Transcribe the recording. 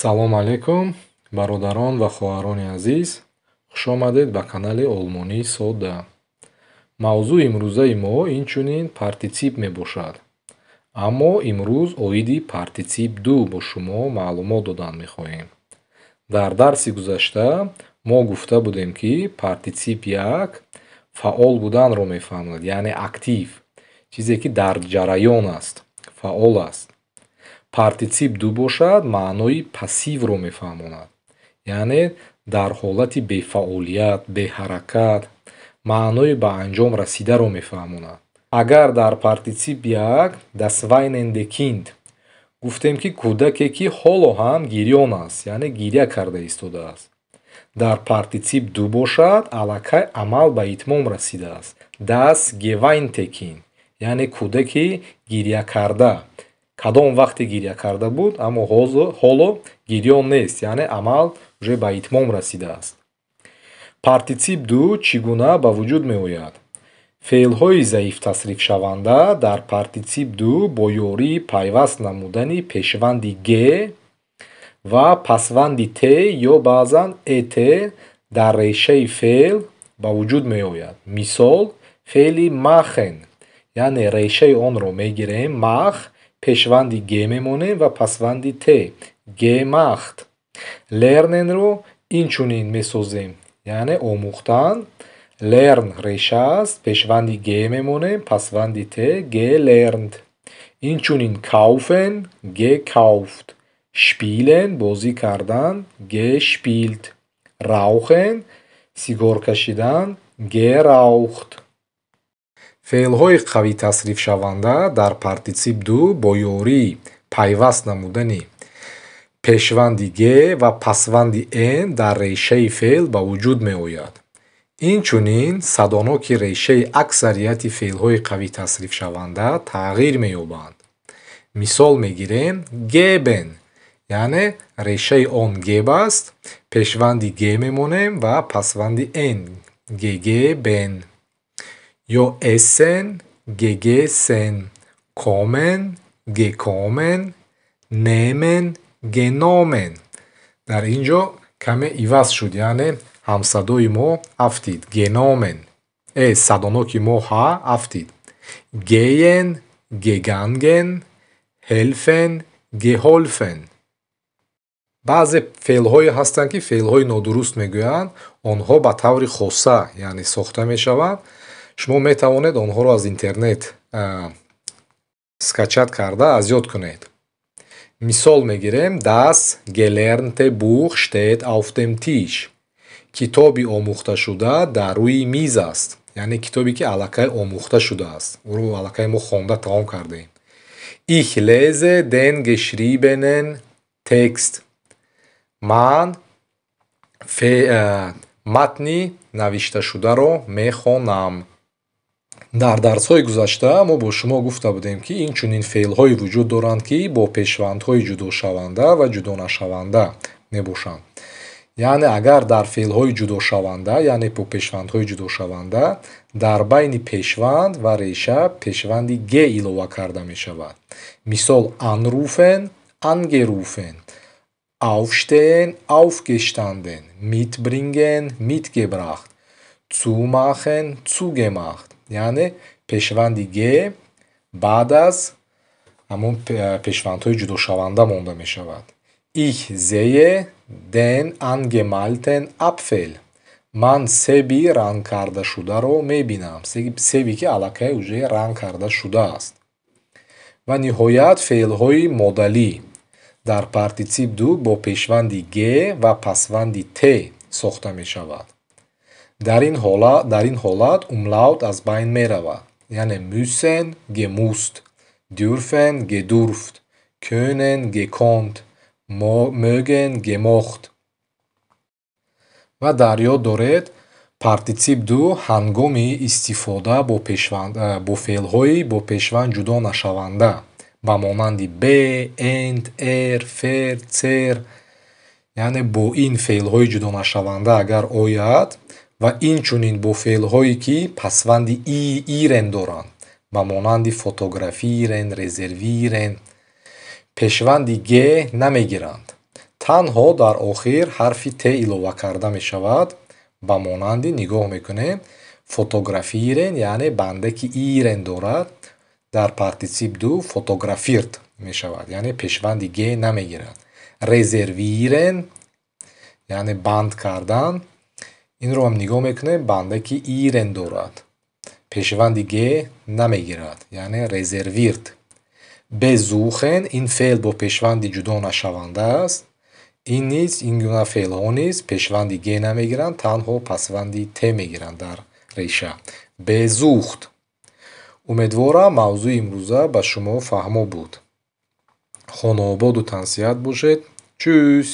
Салом алейкум, бародарон ва хоҳарони азиз. Хуш омадед ба канали Олмонии содда. Мавзӯи имрӯзаи мо инчунин партитсип мебошад. Аммо имрӯз оиди партитсип ду бо шумо маълумот додан мехоҳем. Дар дарси гузашта мо гуфта будем, ки партитсип як фаъол буданро мефаҳмад, яъне актив, чизе ки дар ҷараён аст, фаъол аст. Партитсип ду бошад, маънои пассивро мефаҳмонад, яъне дар ҳолати бефаъолият, беҳаракат, маънои ба анҷом расидаро мефаҳмонад. Агар дар партитсип як das weinende Kind гуфтем, ки кӯдаке ки ҳоло ҳам гирён аст, яъне гирья карда истодааст. Дар партитсип ду бошад, аллакай амал ба итмом расидааст. Das geweinte Kind, яъне кӯдаки гирья карда. Кадом вақте гирья карда буд, аммо ҳоло гирён нест, яъне амал уже ба итмом расидааст. Партитсип ду чӣ гуна ба вуҷуд меояд? феълҳои заифтасрифшаванда дар партитсип ду бо ёрии пайваст намудани пешванди ге ва пасванди те ё баъзан эт дар решаи феъл ба вуҷуд меояд. Мисол, феъли махен, яъне решаи онро мегирем мах, пешванди ге мемонем ва пасванди те gemacht. Lernen-ро инчунин месозем, яъне омӯхтан. Lern реша аст, пешванди ге мемонем, пасванди те gelernt. Инчунин kaufen, gekauft. Spielen, бозӣ кардан, gespielt. Rauchen, сигор кашидан, geraucht. феълҳои қавитасрифшаванда дар партитсип ду бо ёрии пайваст намудани пешванди ге ва пасванди н дар решаи феъл ба вуҷуд меояд. Инчунин садоноки решаи аксарияти феълҳои қавитасрифшаванда тағйир меёбанд. Мисол мегирем geben, яъне решаи он геб аст, пешванди ге мемонем ва пасванди н gegeben. Ё essen, gegessen. Kommen, gekommen. Nehmen, genommen. дар ин ҷо каме иваз шуд, яъне ҳамсадои мо афтид. Genommen. Садоноки мо ҳа афтид. Gehen, gegangen. Helfen, geholfen. баъзе феълҳое ҳастанд, ки феълҳои нодуруст мегӯянд. Онҳо ба таври хоса, яъне сохта мешаванд. шумо метавонед онҳоро аз интернет скачат карда азёд кунед. Мисол мегирем das gelernte Buch steht auf dem Tisch. китоби омӯхташуда дар рӯи миз аст, яъне китобе ки аллакай омӯхта шудааст, ӯро аллакай мо хонда тамом кардаем. Ich lese den geschriebenen Text. ман матни навишташударо мехонам. дар дарсҳои гузашта мо бо шумо гуфта будем, ки инчунин феълҳое вуҷуд доранд, ки бо пешвандҳои ҷудошаванда ва ҷудонашаванда мебошанд. яъне агар дар феълҳои ҷудошаванда, яъне бо пешвандҳои ҷудошаванда, дар байни пешванд ва реша пешванди ге илова карда мешавад. Мисол anrufen, angerufen. Aufstehen, aufgestanden. Mitbringen, mitgebracht. Zumachen, zugemacht. яъне пешванди ге баъд аз ҳамон пешвандҳои ҷудошаванда монда мешавад. Ich sehe den angemalten Apfel. ман себи рангкардашударо мебинам. себи ки аллакай уже ранг карда шудааст. ва ниҳоят феълҳои модалӣ дар партитсип ду бо пешванди ге ва пасванди те сохта мешавад. дар ин ҳолат умлаут аз байн меравад, яъне müssen, gemusst. Dürfen, gedurft. Können, gekonnt. Mögen, gemocht. ва дар ёд доред, партитсип ду ҳангоми истифода бо феълҳои бо пешванд ҷудо нашаванда ба монанди be, end, fer, zer, яъне бо ин феълҳои ҷудонашаванда агар ояд ва инчунин бо феълҳое ки пасванди ирен доранд ба монанди фотографирен, резервирен, пешванди ге намегиранд. танҳо дар охир ҳарфи т илова карда мешавад. ба монанди нигоҳ мекунем фотографирен, яъне банда ки ирен дорад дар партитсип ду фотографирт мешавад, яъне пешванди г намегирад. резервирен яъне банд кардан, инро ҳам нигоҳ мекунем банда ки ирен дорад, пешванди г намегирад, яъне резервирт. безухен, ин феъл бо пешванди ҷудо нашаванда аст. ин низ ин гуна феълҳо низ пешванди г намегиранд, танҳо пасванди т мегиранд дар реша. безухт. умедворам мавзӯи имрӯза ба шумо фаҳмо буд. хонаободу тансиҳат бошед. чус.